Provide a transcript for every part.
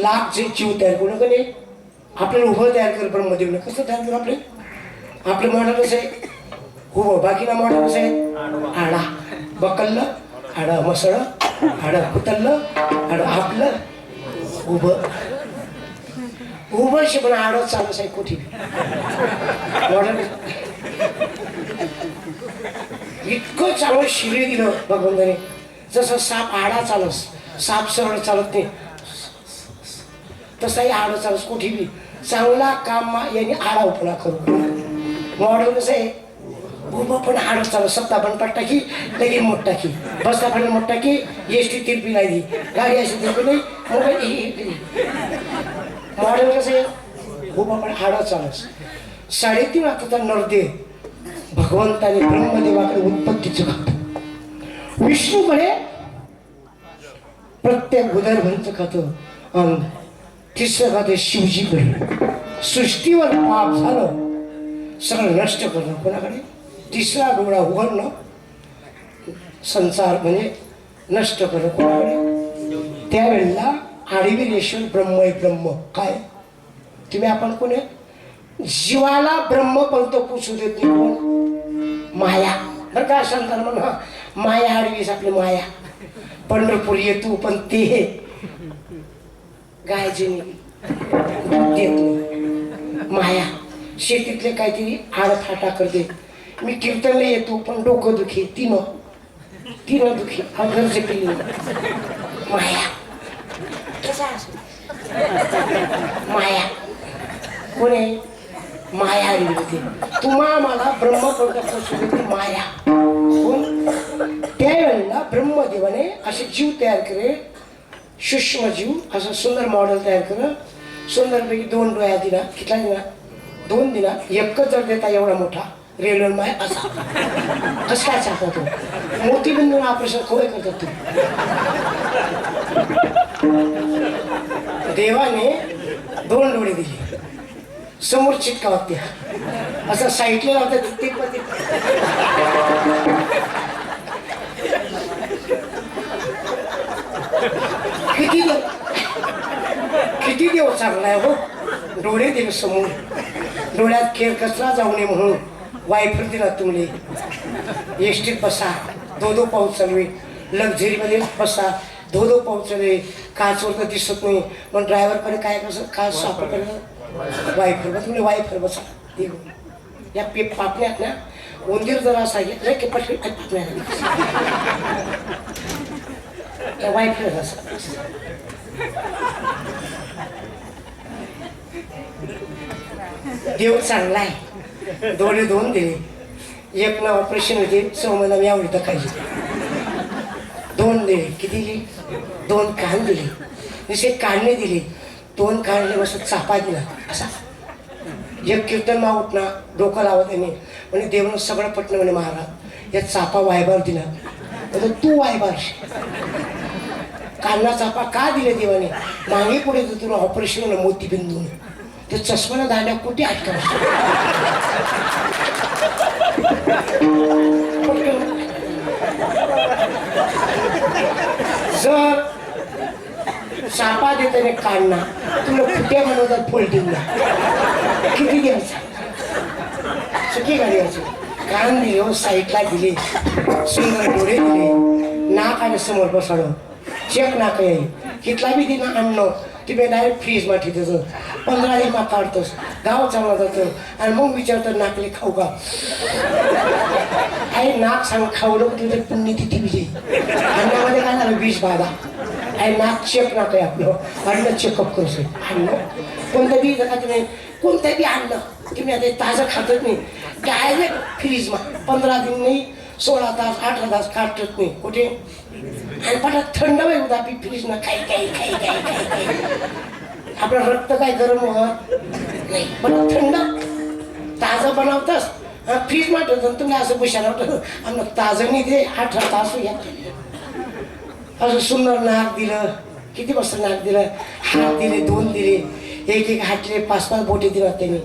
लाख जे जीव तयार करू का नाही आपल्याला उभं तयार कर ब्रह्मदेवनं कसं तयार करू आपलं मॉडेल कसं आहे उभं बाकीला मॉडेल कसं आहे आडा बकललं आडं मसळं आडं कुतललं आडं आपलं उभं उभं पण आडं चालूच आहे कुठे मॉडेल इतकं चांगलं शिरे दिलं भगवंताने जसं साप आडा चालस साप सरळ चालत नाही तसाही आडं चालस कुठे बी चांगला काम यांनी आडा उपना करू मॉडेल कसं आहे उभं पण आडं चालत सत्ता पण पट्टा की लगेच मोठ टाकी बसता पण मोठ टाकी एसटी तिरपी नाही गाडी अशी तिरपी नाही मोबाईल मॉडेल कसं आहे उभं पण आडं चालस 3.5 लाखाचा नरदे भगवंताने ब्रह्मदेवाकडे उत्पत्तीचं खात विष्णूकडे प्रत्येक उदरभंच खातं अंग तिसरं खातं शिवजीकडे सृष्टीवर पाप झालं सगळं नष्ट करणं कोणाकडे तिसरा डोळा उघडणं संसार म्हणजे नष्ट करणं कोणाकडे त्यावेळेला आडवी रेश्वर ब्रह्म आहे ब्रह्म काय तुम्ही आपण कोण आहे जीवाला ब्रह्म कोणतं पुसू देत नाही कोण माया बरं का संतान म्हण माया आडवीस आपली माया पंढरपूर येतो पण ते गायचे नाही देत नाही माया शेतीतले काहीतरी आडफाटा करते मी कीर्तनला येतो पण डोकं दुखी तीन दुखी अगरचे पिली माया कसा माया कोणी माया आली होती तुम्हा मला ब्रह्मपंथ माया कोण त्यावेळेला ब्रह्मदेवाने असे जीव तयार करे सूक्ष्म जीव असं सुंदर मॉडेल तयार कर सुंदरपैकी 2 डोळ्या दिला कितला दिला 2 दिला एकच जर देता एवढा मोठा रेल्वे माय असा कसं काय चालता तो मोतीबिंदून ऑपरेशन खोय करतात तू देवाने 2 डोळे दिले समोर चिटका वागते असं साईटला लावतात किती देव चांगला आहे हो डोळे दिले समोर डोळ्यात खेळ कचरा जाऊ नये म्हणून वायफर दिला तुम्ही एसटीत बसा 2 पाऊस चालवे लक्झरीमध्ये बसा 2 पाऊस चालवे काचवर तर दिसत नाही पण ड्रायव्हरकडे काय कसं काय सापडलं वायफर बस म्हणजे वायफर बसा या पापण्यात ना उंदीर जर असा घेतलं की पटकन पापण्या वायफर असा देव चांगला आहे डोळे 2 दिले एक ना ऑपरेशन होते 6 महिना मी आवडीत खायची 2 दिले किती दिली 2 कान दिले जसे काढणे दिले 2 काढले बस चापा दिला असा एक कीर्तन मावत ना डोकं लावत त्याने म्हणजे देवनं सगळं पटलं म्हणे महाराज या चापा वायबार दिला म्हणजे तू वायबार कान्हा चापा का दिले देवाने मागे पुढे तुला ऑपरेशन मोतीबिंदून ते चष्माला दांड्या कुठे अटका जर सापा देताने काढणं तुला कुठे बनवतात फोल्डिंगला किती द्यायचं चुकी गाडी कान दिले हो साईडला दिले सुंदर डोळे दिले नाक आणि समोर बसवलं चेक नाक येईल कितला बी दिना आणणं तुम्ही डायरेक्ट फ्रीज मा ठेवतो 15 दिवस काढतोस गाव चांगला जातो आणि मग विचारतो नाकले खाऊ का आई नाक सांग खाऊ नको तुझं पुण्य तिथे विजय अन्नामध्ये काय झालं 20 बाधा आई नाक चेक नाक आहे आपलं अन्न चेकअप करतो आणलं कोणतं बी जगा तुम्ही कोणतं बी आणलं तुम्ही आता ताजं खातच नाही डायरेक्ट फ्रीज मा 15 दिन नाही 16 तास 18 तास काढतच नाही कुठे आणि पटात थंड होईल उद्या आपली फ्रीज ना काही आपलं रक्त काय गरम होत नाही पण थंड ताजं बनवतस फ्रीज मा ठेवतो तुम्ही असं बसायला आम्हाला ताजं नाही ते 18 तास घ्या असं सुंदर नाक दिलं किती वाजता नाक दिलं हात दिले 2 दिले एक हातले 5-5 बोटे दिला त्यांनी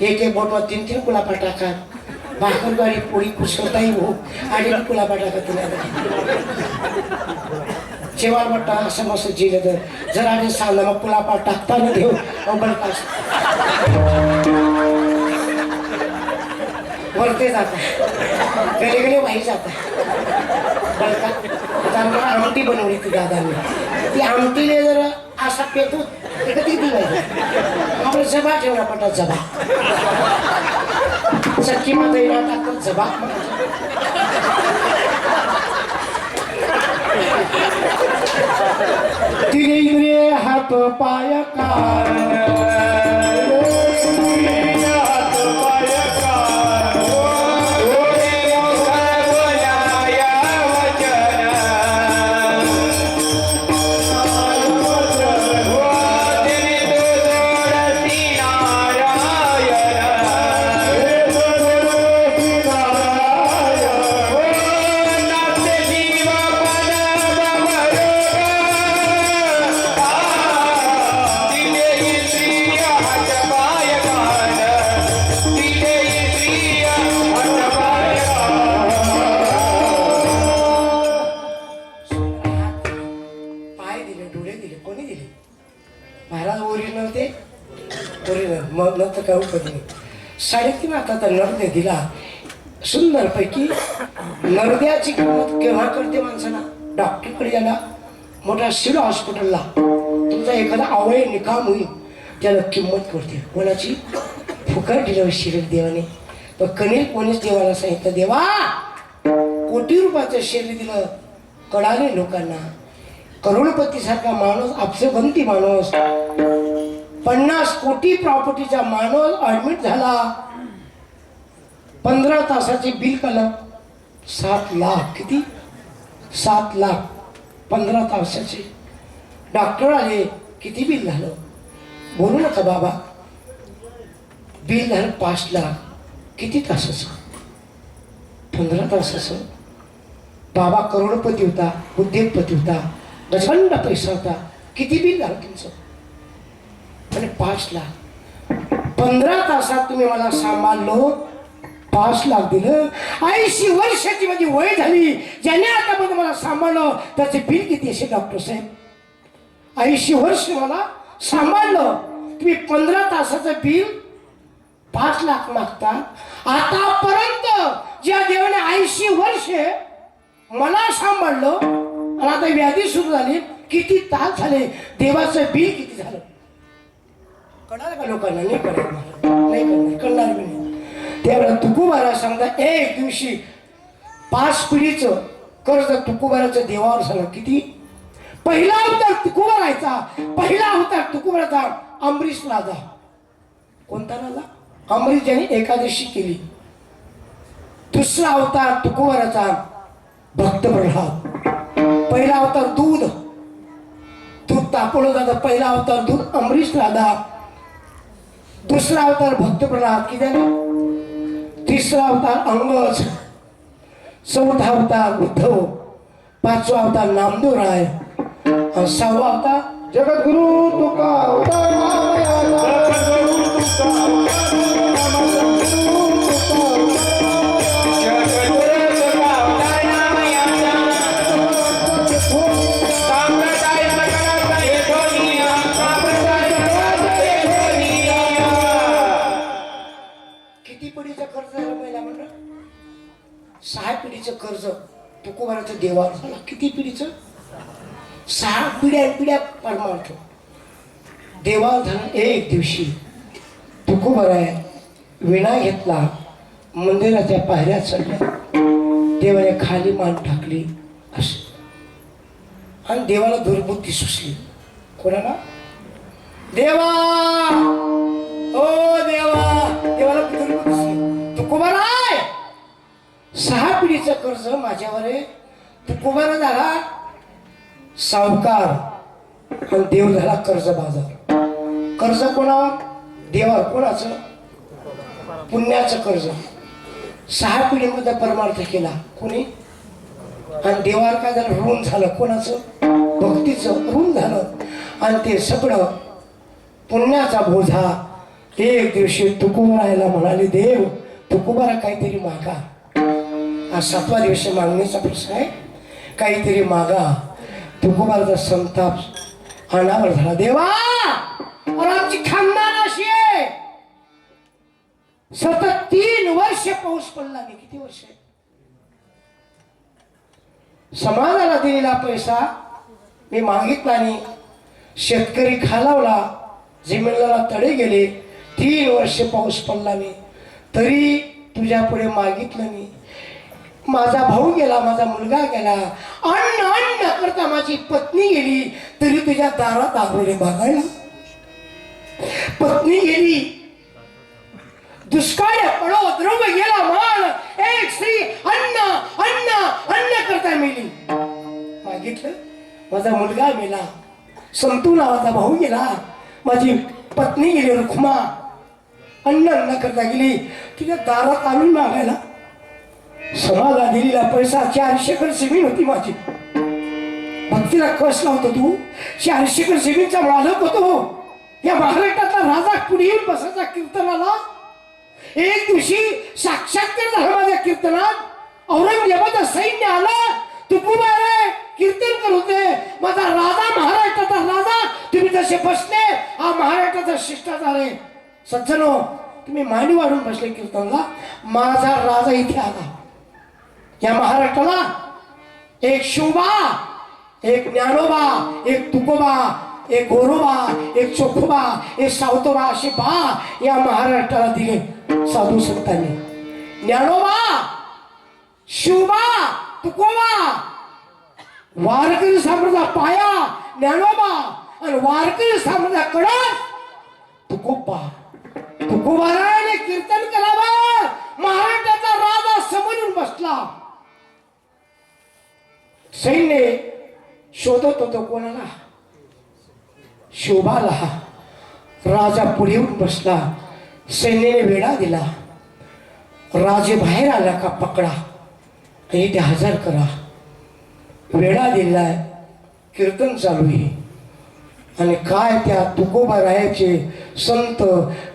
एक बोटवर 3-3 कुलापा टाकात भाकर गाडी पोळी कुसळताही हो आणि कुलापा टाकत जेवायला वाटतं असं मस्त जिलं तर जर आणि सांगा मग पुलापा टाकताना देऊ बलकास वरते जातात गले वाई जातात बलका आता आमटी बनवली ती दादांनी ती आमटीने जर असा पेटू तर कधी दिवायचं आपलं जबा ठेवला पटा जबा सख्खी माता येणार टाकतात जबा तिने इंद्रिय हात पाय मग नंतर काय उपयोग नाही 3.5 हाताचा नरदे दिला सुंदरपैकी नरद्याची किंमत केव्हा करते माणसाला डॉक्टरकडे गेला मोठा सिव्हिल हॉस्पिटलला तुमचा एखादा अवयव निकाम होईल त्याला किंमत करते कोणाची फुकट दिलं शरीर देवाने पण कणिल कोणीच देवाला सांगितलं देवा कोटी रुपयाचं शरीर दिलं कळाले लोकांना करोडपतीसारखा माणूस अब्जगंती माणूस 50 कोटी प्रॉपर्टीचा माणूस ऍडमिट झाला 15 तासाचे बिल केलं 7 लाख किती 7 लाख 15 तासाचे डॉक्टर आले किती बिल झालं बोलू नका बाबा बिल झालं 5 लाख किती तासाचं 15 तासाचं बाबा करोडपती होता उद्योगपती होता प्रचंड पैसा होता किती बिल झालं तुमचं आणि 5 लाख 15 तासात तुम्ही मला सांभाळलो 5 लाख दिलं 80 वर्षाची माझी वय झाली ज्याने आतापर्यंत मला सांभाळलं त्याचे बिल किती असे डॉक्टर साहेब 80 वर्ष मला सांभाळलं तुम्ही 15 तासाचं बिल 5 लाख मागता आतापर्यंत ज्या देवाने 80 वर्ष मला सांभाळलं आणि आता व्याधी सुरू झाली किती तास झाले देवाचं बिल किती झालं कळणार का लोकांना नाही कळणार नाही कळणार मी नाही त्यावेळेला तुकोबारा सांगता एक दिवशी 5 पिढीचं कर्ज तुकोबाराचं देवावर झालं किती पहिला अवतार तुकोबारायचा पहिला अवतार तुकोबाराचा अंबरीश राजा कोणता राजा अंबरीश ज्याने एकादशी केली दुसरा अवतार तुकोबाराचा भक्त प्रल्हाद पहिला अवतार दूध तापवलं जातं पहिला अवतार दूध अंबरीश राजा दुसरा अवतार भक्त प्रल्हाद की झालं तिसरा अवतार अंगज चौथा अवतार उद्धव 5वा अवतार नामदेव राय आणि 6वा अवतार जगद्गुरु तुका कर्ज तुकोबाराचं देवावर झाला किती पिढीचं 6 पिढ्या परमार्थ देवावर झाला एक दिवशी तुकोबारा विणा घेतला मंदिराच्या पायऱ्या चढल्या देवाने खाली मान टाकली असं आणि देवाला दुर्बुद्धी सुचली कोणाला देवा ओ देवा देवाला दुर्बुद्धी सुचली तुकोबारा 6 पिढीचं कर्ज माझ्यावर आहे तुकोबारा झाला सावकार आणि देव झाला कर्ज बाजार कर्ज कोणावर देवावर कोणाचं पुण्याचं कर्ज 6 पिढीमध्ये परमार्थ केला कोणी आणि देवावर काय झालं ऋण झालं कोणाचं भक्तीचं ऋण झालं आणि ते सगळं पुण्याचा बोझा एक दिवशी तुकोबारायला म्हणाले देव तुकोबारा काहीतरी मागा आज 7वा दिवशी मागणीचा प्रश्न आहे काहीतरी मागा तुकोबाचा संताप अनावर झाला. देवा, और आमची खानदान अशी आहे, सतत 3 वर्ष पाऊस पडला नाही. किती वर्ष? समाजाला दिलेला पैसा मी मागितला नाही, शेतकरी खालावला, जमिनीला तडे गेले, 3 वर्ष पाऊस पडला नाही, तरी तुझ्या पुढे मागितलं नाही. माझा भाऊ गेला, माझा मुलगा गेला, अन्न अन्न करता माझी पत्नी गेली, तरी तुझ्या दारात आग्रोले बघायला. पत्नी गेली, दुष्काळ पडो, द्रव गेला मान, एक स्त्री अन्न अन्न अन्न करता मेली. मागितलं, माझा मुलगा मेला, संतू नावाचा भाऊ गेला, माझी पत्नी गेली रुक्मा, अन्न अन्न करता गेली, तुझ्या दारात आणून मागायला. समाजाला दिलेला पैसा 400 एकर जमीन होती माझी. भक्तीला कस लावतो तू, 400 एकर जमीनचा मालक होतो. या महाराष्ट्रातला राजा पुढे येऊन बसायचा कीर्तनाला. एक दिवशी साक्षात्कार झाला माझ्या कीर्तनात. औरंगजेबाचं सैन्य आलं, तुकोबाराय कीर्तन करत होते. माझा राजा, महाराष्ट्राचा राजा, तुम्ही जसे बसले, हा महाराष्ट्राचा शिष्टाचार आहे. सज्जनो, तुम्ही मांडी वाढून बसले कीर्तनला. माझा राजा इथे आला. या महाराष्ट्राला एक शिवबा, एक ज्ञानोबा, एक तुकोबा, एक गोरोबा, एक चोखोबा, एक सावतोबा असे बा या महाराष्ट्राला दिले साधू संतांनी. ज्ञानोबा, शिवबा, तुकोबा, वारकरी साम्राज्याचा पाया ज्ञानोबा आणि वारकरी साम्राज्याचा कळस तुकोबा. तुकोबारायाने कीर्तन करावं, महाराष्ट्राचा राजा समोरून बसला. सैन्य शोधत होतो कोणाला? शोभाला. राजा पुढे येऊन बसला, सैन्याने वेढा दिला. राजे बाहेर आला का पकडा, इथे हजर करा. वेढा दिलाय, कीर्तन चालू आहे. आणि काय त्या तुकोबारायाचे संत,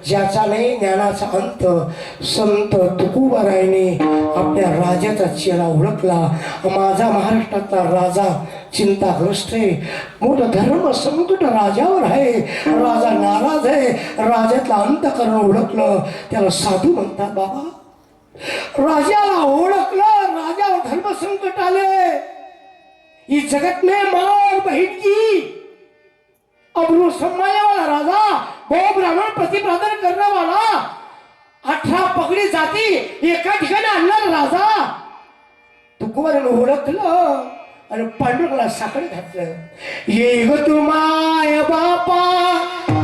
ज्याचा नाही ज्ञानाचा अंत, संत तुकोबारायाने आपल्या राजाचा चेहरा ओळखला. माझा महाराष्ट्राचा राजा चिंताग्रस्त आहे, मोठं धर्म संकट राजावर आहे, राजा नाराज आहे. राजातला अंतकरण ओळखलं, त्याला साधू म्हणतात. बाबा, राजाला ओळखलं, राजावर धर्म संकट आले. ही जगत में मार बहीण की अबरू सम्माया वाला राजा, बहु ब्राह्मण प्रतिपादन करने वाला, 18 पगडी जाती एका ठिकाणी आणणार राजा. तुकोबाराने ओळखलं आणि पांडुरंगाला साखर घातलं. ये ग तू माय बापा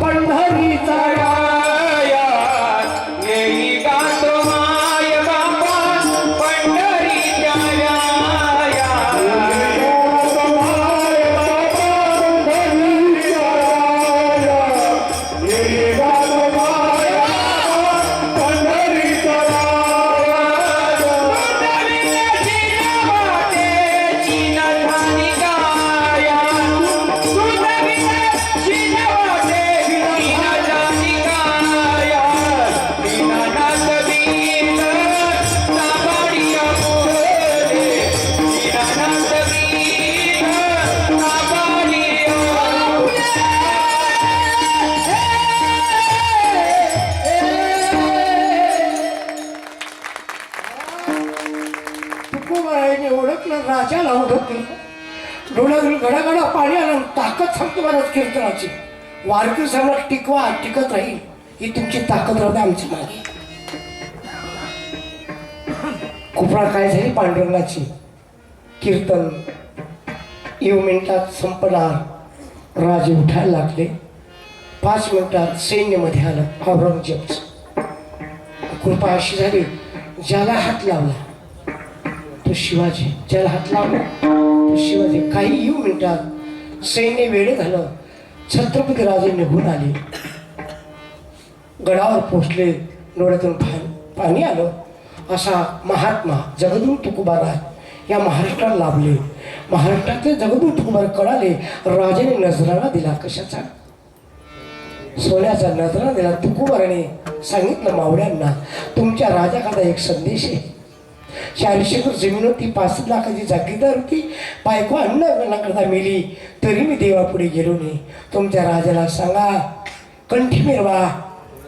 पंढरीचा राया, येई गा तू माय बापा पंढरीचा राया. राजाला ओळखलं, डोळ्यातून घडाघडा पाणी आलं. ताकद सांगतो महाराज कीर्तनाची. वारकरी सम्राट टिकवा, टिकत राहील, ही तुमची ताकद राहते आमची मागे. कुपळा काय झाली पांडुरंगाची. कीर्तन 1 मिनिटात संपणार. राजे उठायला लागले. 5 मिनिटात सैन्यामध्ये आलं औरंगजेबचं. कृपा अशी झाली, ज्याला हात लावला तो शिवाजी, ज्याला हात लावला तो शिवाजी. काही 1 मिनिटात सैन्य वेळ झालं. छत्रपती राजे निघून आले, गडावर पोचले, डोळ्यातून पाणी आलं. असा महात्मा जगद्गुरू तुकोबाराय या महाराष्ट्राला लाभले. महाराष्ट्रातले जगद्गुरू तुकोबाराय कळाले. राजाने नजराणा दिला. कशाचा? सोन्याचा नजराणा दिला. तुकोबाराने सांगितलं मावळ्यांना, तुमच्या राजाकडे एक संदेश आहे. 400 एकर जमीन होती, 65 लाखाची जागीरदार होती. बायको अन्न करता मेली तरी मी देवापुढे गेलो नाही. तुमच्या राजाला सांगा कंठी मिरवा,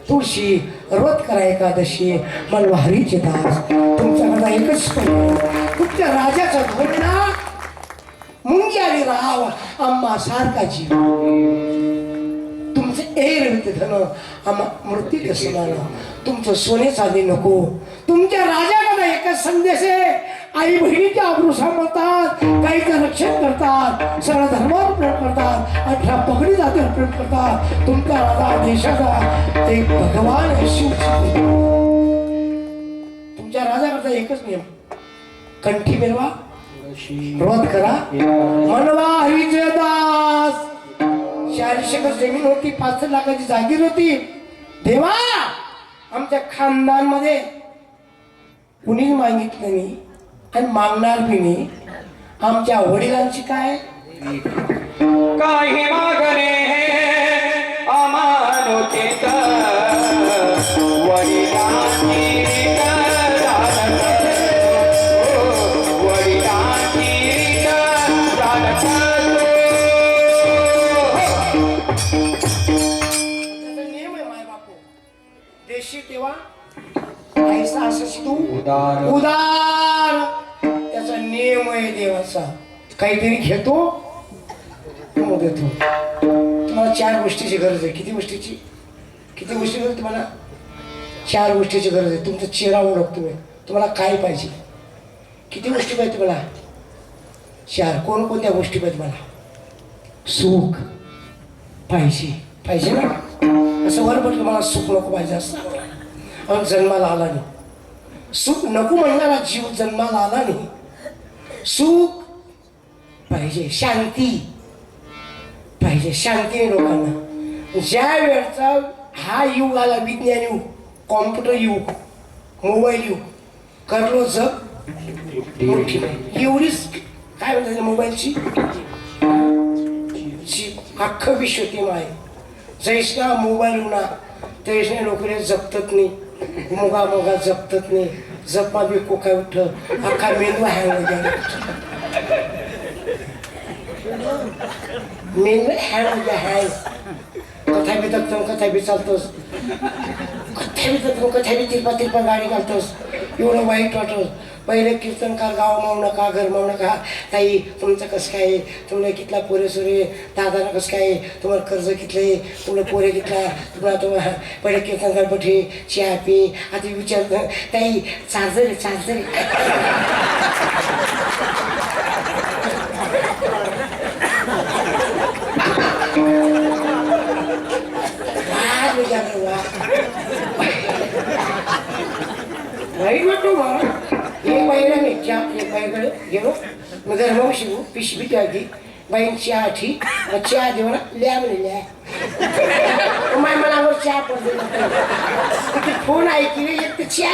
तुळशी व्रत करा, एकादशी मलवारीचे दास. तुमच्याकडे एकच तुमच्या राजाचा धोरणा मुंगी आणि राहाव आम्हा सारखा जीव. तुमचं एरवित धन आम्हा मृत्यू समान. तुमचं सोने चांदी नको. तुमच्या राजाकडे एकच संदेश आहे, आई बहिणीच्या आबरू सांभाळतात, गाईचं रक्षण करतात, सगळं धर्मावर प्रेम करतात, 18 पगडी जातीवर प्रेम करतात. तुमचा राजा देशाचा ते भगवान शिव. तुमच्या राजाकडचा एकच नियम, कंठी मिरवा, व्रत करा, मनवा हरीचे दास. 400 एकर जमीन होती, 65 लाखाची जागीर होती. देवा आमच्या खानदानमध्ये कुणीच मागितलं नाही आणि मागणार बी नाही. आमच्या वडिलांची काय काही मागणे अमानुषिक वडिलांची नियम आहे. माय बापू देशी तेव्हा ऐसा असं तू उदार. त्याचा नियम आहे देवाचा. काहीतरी घेतो मग देतो. तुम्हाला 4 गोष्टीची गरज आहे. किती गोष्टीची गरज तुम्हाला? 4 गोष्टीची गरज आहे. तुमचा चेहरा ओळखतो मी. तुम्हाला काय पाहिजे? किती गोष्टी पाहिजे तुम्हाला? 4. कोणकोणत्या गोष्टी पाहिजे तुम्हाला? सुख पाहिजे ना. असं वरपट तुम्हाला सुख नको पाहिजे असं जन्माला आला नाही. सुख नको म्हणणारा जीव जन्माला आला नाही. सुख पाहिजे, शांती पाहिजे. शांती लोकांना. ज्या वेळचा हा युग आला, विज्ञान युग, कॉम्प्युटर युग, मोबाईल युग, करलो जग मोठी एवढीच काय म्हणतात मोबाईलची अख्खं विश्व टीम आहे. जैसना मोबाईल होणार तैसने लोकले जपतत नाही. मोगा जपतत नाही. जपमा बी कोका उठ अख्खा मेंदू हँग कथा बी तक्तम, कथा बी चालतोस, कथा बी तिरपा गाडी घालतोस. एवढं वाईट वाटत. पहिले कीर्तनकार गाव मावू नका, घर मावू नका. ताई तुमचं कसं काय? तुम्हाला कितला पोरे सोरे? दादाला कसं काय? तुम्हाला कर्ज कितले? तुम्हाला पोरे कितला? तुम्हाला पहिले कीर्तनकार बठे चहा पी. आता विचार ताई चार्जर वाईट वाटतो मला. एक बाईला मी एक बाईकडे गेलो. मग धर्म शिकू पिशवी टाकी बाईन चहा ठी चहा देऊ ना लिया म्हणे माय मनावर चहा पडते. फोन ऐकले एक तर चहा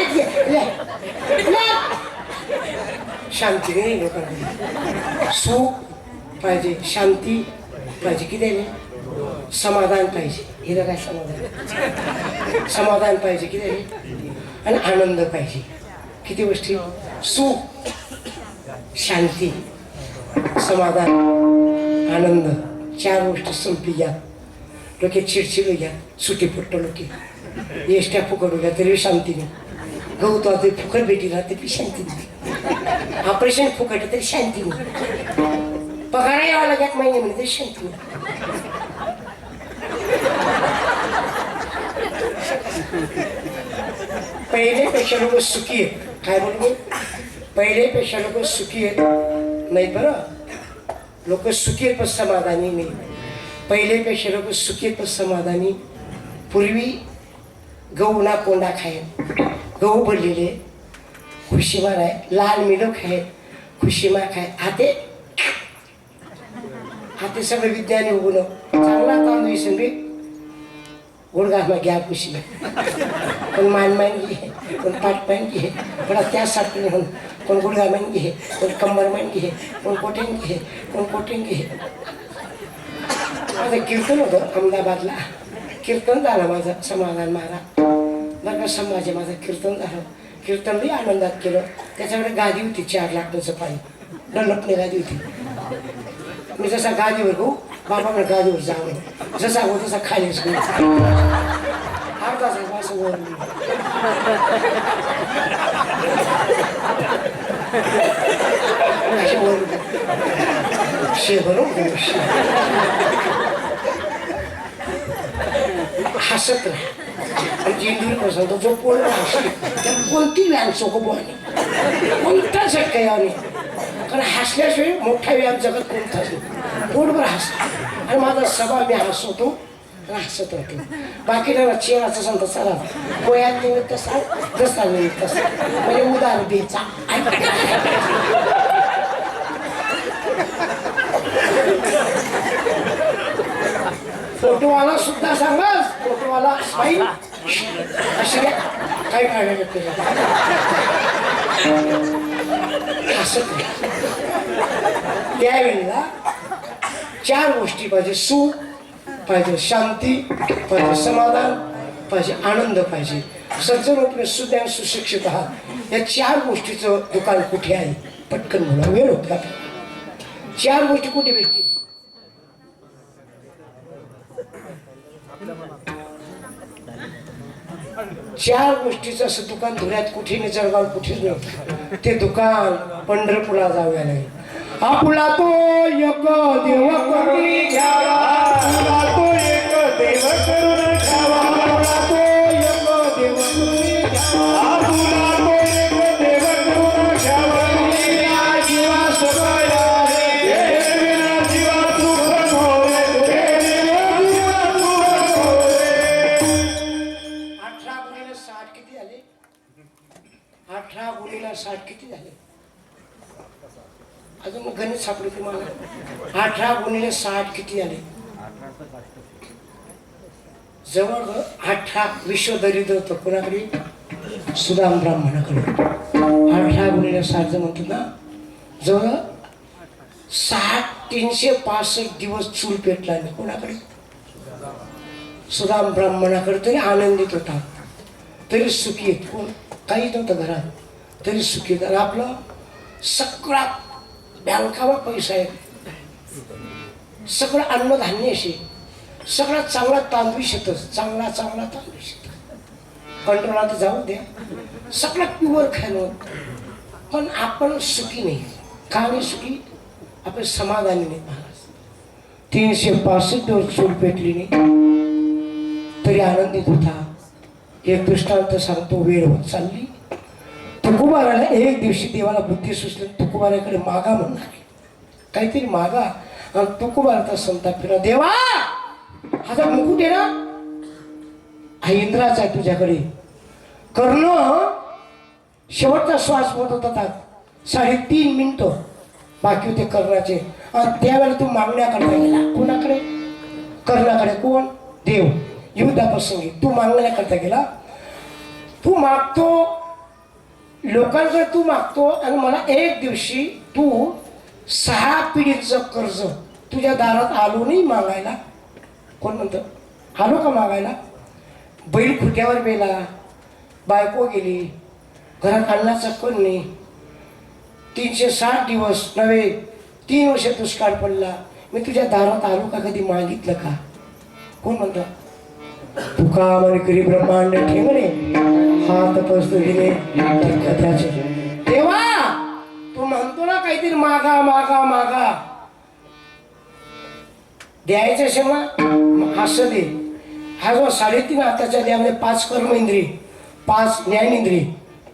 शांती नाही लोकांना. सुख पाहिजे, शांती पाहिजे, किती आहे समाधान पाहिजे. हिरा काय समाधान पाहिजे किती आहे, आणि आनंद पाहिजे. किती गोष्टी? सुख, शांती, समाधान, आनंद. 4 गोष्टी संपली घ्या. लोके चिडचिड घ्या, सुटी फुट्ट लोके एसट्या फुकट घ्या तरी शांती नाही. गहू तो आता फुकट भेटी ना तरी शांती नाही. ऑपरेशन फुकट तरी शांती नाही. पगार यावा लागत महिने म्हणजे तरी शांती नाही. पहिलेपेक्षा लोक सुखी आहेत. काय बोलतो? पहिलेपेक्षा लोक सुखी आहेत नाही. बरं लोक सुखी आहेत पण समाधानी नाही. पहिलेपेक्षा लोक सुखी आहेत पण समाधानी. पूर्वी गहू ना कोंडा खाय, गहू भरलेले खुशीमा आहे, लाल मिलो खाय खुशीमा खाय. आते सगळं विज्ञानी उगवलं. चांगला तांदूळ विसरून बी गुडघासमा घ्या खुशी. कोण मानमान घे, कोण पाटपान घे, पण त्यासाठी म्हणून कोण गुडघामान घे, कोण कंबरमान घे, कोण कोटेन घे, कोण कोटेन घे. माझं कीर्तन होतं अहमदाबादला. कीर्तन झालं माझं समाधान मारा बरं का. समाज माझं कीर्तन झालं. कीर्तनही आनंदात केलं. त्याच्याकडे गादी होती 4 लाखाचं पाणी, डल्लपणे गादी होती. मी जसा गादीवर गो बाबाकडे गादीवर जावं, जसा गो तसा खालीच गो. अर्धा तास असं वर अशा वर शे बरोबर हसत राहा. आणि इंदूर कसं तो जो पोळा हसतो त्याला कोणती व्यायाम सोकोबोने कोणता झटका याने, कारण हसल्याशिवाय मोठा व्यायाम जगत कोणताच नाही. पोटभर हसतो आणि माझा स्वभाव मी हसवतो हसत राहतो. बाकी ना चेहराचा सांगतो चला पोयात निमित्त तसा जसा निमित्त तसा म्हणजे उदार द्यायचा. फोटोवाला सुद्धा सांगास, फोटोवाला बाई असे काही काढायला हसत त्यावेळेला 4 गोष्टी पाहिजे. सुख पाहिजे, शांती पाहिजे, समाधान पाहिजे, आनंद पाहिजे. सज्जन उपयोग सुज्ञान सुशिक्षित आहात. या 4 गोष्टीचं दुकान कुठे आहे? पटकन म्हणा, वेळ होत का? 4 गोष्टी कुठे भेटतील? चार गोष्टीचं असं दुकान धुळ्यात कुठे नाही, जळगाव कुठेच नाही. ते दुकान पंढरपूरला जाऊया नाही. आपला तो एक देव करून घ्यावा, आपला तो एक देव करून घ्यावा, आपला तो एक देव करून घ्यावा, आपला तो एक देव करून घ्यावा. या जीवा सगळ्या रे, विना जीवा सुख होय, विना जीवा सुख होय. 18 गुणिले 60 किती झाले? 18 गुणिले 60 किती झाले? अजून गणित सापडे तुम्हाला. 18 गुणिले 60 किती आले? जवळ 18 विश्व दरिद्र होतं कोणाकडे? सुदाम ब्राह्मणाकडे. 18 गुणिले 60 जर म्हणतो ना, जवळ 365 दिवस चूल पेटला नाही कोणाकडे? सुदाम ब्राह्मणाकडे. तरी आनंदित होता, तरी सुखी आहेत. कोण काहीच नव्हतं घरात तरी सुखी. तर आपलं सगळा बँकावा पैसा आहे, सगळं अन्नधान्य असे, सगळा चांगला तांदूळ शेतच, चांगला चांगला तांदूळ शेत. कंट्रोलात जाऊ द्या, सगळं प्युअर खाणं. पण आपण सुखी नाही. का नाही सुखी? आपण समाधानी नाही. महाराज 365 दिवस चूल पेटली नाही तरी आनंदित होता. एक दृष्टांत सांगतो. वेळ होत चालली. तुकोबाराला एक दिवशी देवाला बुद्धी सुचली. तुकोबाराकडे मागा म्हणणार, काहीतरी मागा. आणि तुकोबाराचा संताप फिरा. देवा हा जो मुकुट आहे ना, हा इंद्राचा आहे तुझ्याकडे. कर्ण शेवटचा श्वास होत होता, 3.5 मिनिटं बाकी होते कर्णाचे. आणि त्यावेळेला तू मागण्या करता गेला. कोणाकडे? कर्णाकडे. कोण? देव. युद्धाप्रसंगी तू मागण्या करता गेला. तू मागतो लोकांकडे, तू मागतो. आणि मला एक दिवशी तू 6 पिढीचं कर्ज तुझ्या दारात आलो नाही मागायला. कोण म्हणतं आलो का मागायला? बैल खुट्यावर मेला, बायको गेली, घरात अन्नाचं कोण नाही, 360 दिवस नव्हे 3 वर्ष दुष्काळ पडला. मी तुझ्या दारात आलो का? कधी मागितलं का? कोण म्हणतं? तुका म्हणे करी ब्रह्मांड ठेवणे हात पस्तुरीने त्याचे. तेव्हा तू म्हणतो ना काहीतरी मागा मागा मागा, द्यायचं असेल ना असं दे. हा जो 3.5 हाताच्या द्यामध्ये 5 कर्मेंद्रिय, 5 ज्ञानेंद्रिय.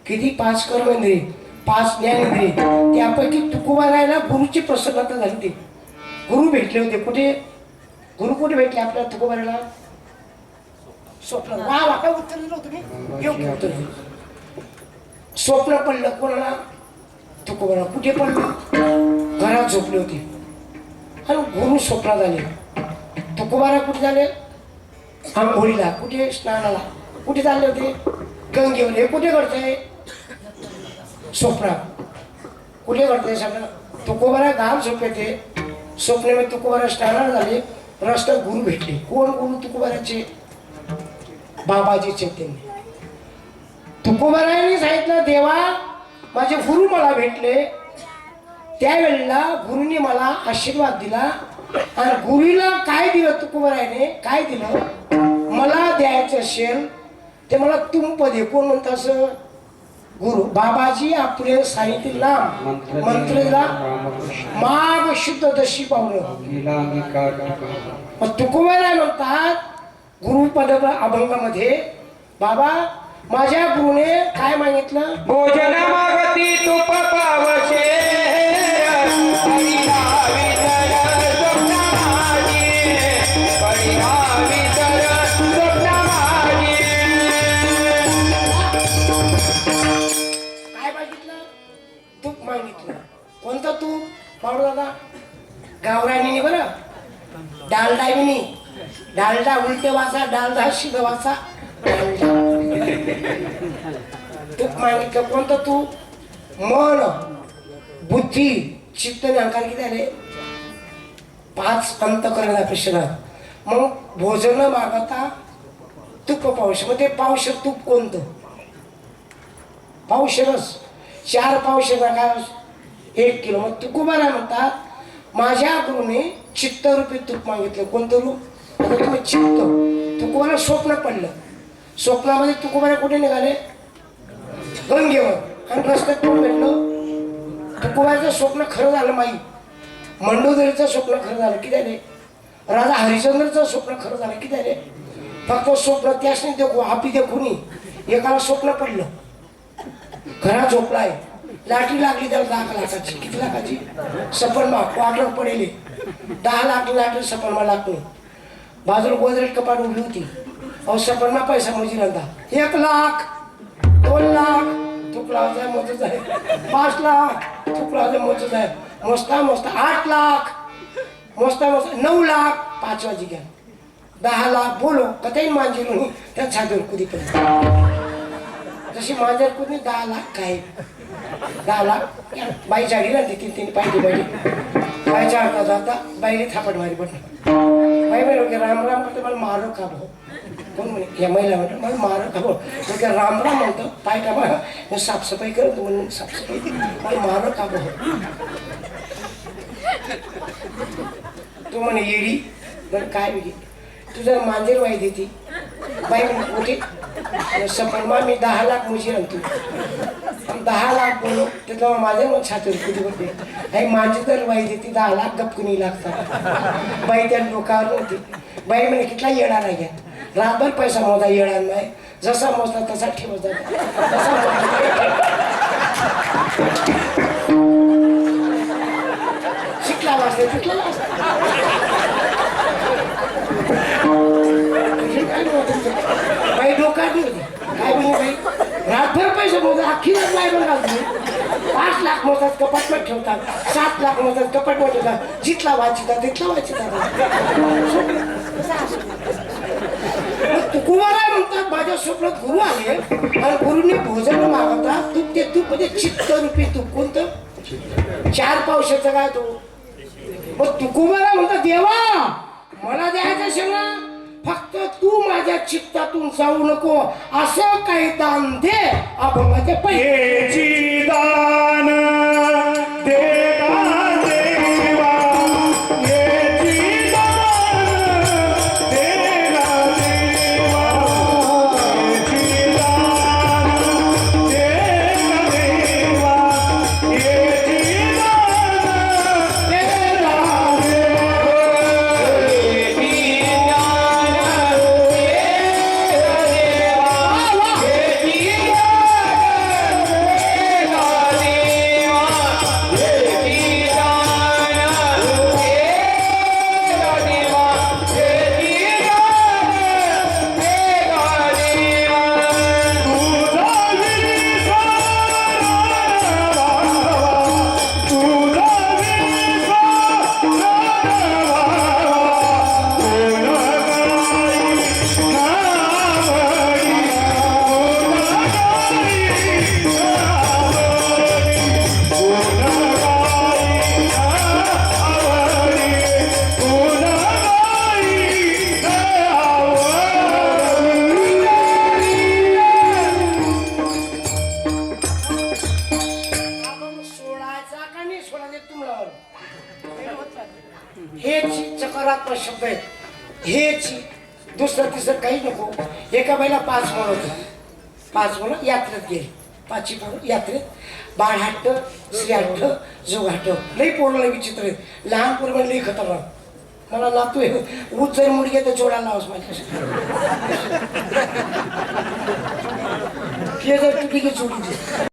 किती? 5 कर्मेंद्रिय, 5 ज्ञानेंद्रिय. त्यापैकी तुकोबारायला गुरुची प्रसन्नता झाली होती. गुरु भेटले होते. कुठे? गुरु कुठे भेटले आपल्याला तुकोबारायला? स्वप्न. वा वा काय उत्तर दिलं होतं मी? योग्य उत्तर. स्वप्न पडलं कोणाला? तुकोबारा. कुठे पडलं? घरात झोपले होते आणि गुरु स्वप्नात आले. तुकोबारा कुठे झाले? आंघोळीला. कुठे? स्नानाला. कुठे चालले होते? गंगेवर. हे कुठे घडतंय? स्वप्नात. कुठे घडतंय सगळं? तुकोबारा घाम झोपेते, स्वप्नामध्ये तुकोबारा स्नानाला झाले. रस्त्यात गुरु भेटले. कोण गुरु? तुकोबाराचे बाबाजी चैतन्य. तुकोबारायांनी सांगितलं, देवा माझे गुरु मला भेटले, त्यावेळेला गुरुने मला आशीर्वाद दिला आणि गुरुला काय दिलं तुकोबारायाने, काय दिलं मला द्यायचं असेल ते मला तुंप दे. कोण म्हणतं असं? गुरु. बाबाजी आपले सांगितले नाम मंत्र दिला, माग शुद्ध दशी पावलं. मग तुकोबाराय म्हणतात गुरुपद अभंगामध्ये, बाबा माझ्या गुरुने काय मागितलं? भोजन मागती तुप पावशे काय मागितलं? तूप मागितलं. कोणतं तूप? पावडं दादा गावरानी बरं, डालडा विनी, डालडा उलटे वाचा, डालडा शिध वाचा, तूप मागितलं. कोणतं तूप? मन बुद्धी चित्त आणि अहंकार किती आले? 5 अंतःकरण प्रश्नात. मग भोजन मागता तूप पावशे. मग ते पावशे तूप कोणतं? पावशेरच. 4 पावशे काय? 1 किलो. मग तुकोबाराय म्हणतात माझ्या गुरुने चित्तरूपी तूप मागितलं. कोणतं रूप? आता तुम्ही चित्त. तुकोबाला स्वप्न पडलं. स्वप्नामध्ये तुकोबारा कुठे निघाले? गंगेवर. आणि रस्त्यात कोण भेटलं? तुकोबाराचं स्वप्न खरं झालं. माई मंडोदरीचं स्वप्न खरं झालं. किती झाले? राजा हरिश्चंद्रचं स्वप्न खरं झालं. किती झाले? फक्त स्वप्न त्याच नाही देखो आपी देखुनी. एकाला स्वप्न पडलं, घरात झोपलाय, लाठी लागली त्याला 10 लाखाची. किती लाखाची? सपनमा क्वार्टर पडेल. 10 लाख लाठी सपनमा लागतो. बाजूला गोदरेज कपाट उभी होती. अहो सपनमा पैसा मोजी नंदा 1 लाख 2 लाख तुकला होता मोजच आहे. 5 लाख तुकला होता मोजच आहे. मोजता मोजता 8 लाख मोजता मोजता 9 लाख. 5 वाजी घ्या 10 लाख. बोलो कथाही मांजर त्या छातीवर कुदी पडली. जशी मांजर कुदली 10 लाख काय? 10 लाख बाई झाडी ना ती 3 पाहिजे बाई बाईच्या हातात जाता बाईने थापट मारी पडलं. बाई म्हणे राम राम करते, मला मारो का भाऊ? कोण म्हणे? या महिला म्हणतो मला मारो का भाऊ? राम राम म्हणतो, पाय का साफसफाई करत म्हणून साफसफाई, मला मारो का भाऊ? तू म्हणे येडी. म्हणे काय वेगळी? तू जर मांजर वाई देती बाई म्हणे कुठे सपनमा मी 10 लाख मुजी आणतो. 10 लाख बोलो त्याच्यावर माझे मग छातीवर कुठे होते. आई माझी तर बाई देते 10 लाख गपकुनी लागतात. बाई त्या डोकावर नव्हती. बाई म्हणे कितला येडा नाही घ्या, रातभर पैसा मोजा येडा नाही, जसा मोजता तसा ठेवत जातो. शिकला वाजते तिथला बाई डोकात होती. काय म्हणे बाई रातभर पैसे मोजा अख्खी रात नाही बघा. 5 लाख मोजतात कपाटमध्ये ठेवतात, 7 लाख मोजतात कपाटमध्ये ठेवतात. जिथला वाचिता तिथला वाचिता. तुकोबाराय म्हणतात माझ्या स्वप्नात गुरु आले आणि गुरुने भोजन मागवता तूप. ते तूप म्हणजे चित्तरूपी तूप. कोणतं? 4 पावशाचा काय तो? मग तुकोबाराय म्हणतात देवा मला द्यायचं असेल ना, फक्त तू माझ्या चित्तातून जाऊ नको, असं काही दान दे. अभंगाचे पैसे दान नाही सोडायचे तुम्हाला हेच सकारात्मक शब्द आहेत हेच दुसरं तिसरं काही नको एका बाईला 5 मुलं होती 5 मुलं यात्रेत गेली 5ची पोरं यात्रेत बाळ हट्ट स्त्री हट्ट जोग हट्ट लई पोरं लई विचित्र आहेत लहान पोरं लई खतरनाक मला नातू ऊस जरी मुडगे तर जोडायला लावस माझ्याशी हे जर तुटी की चुकीची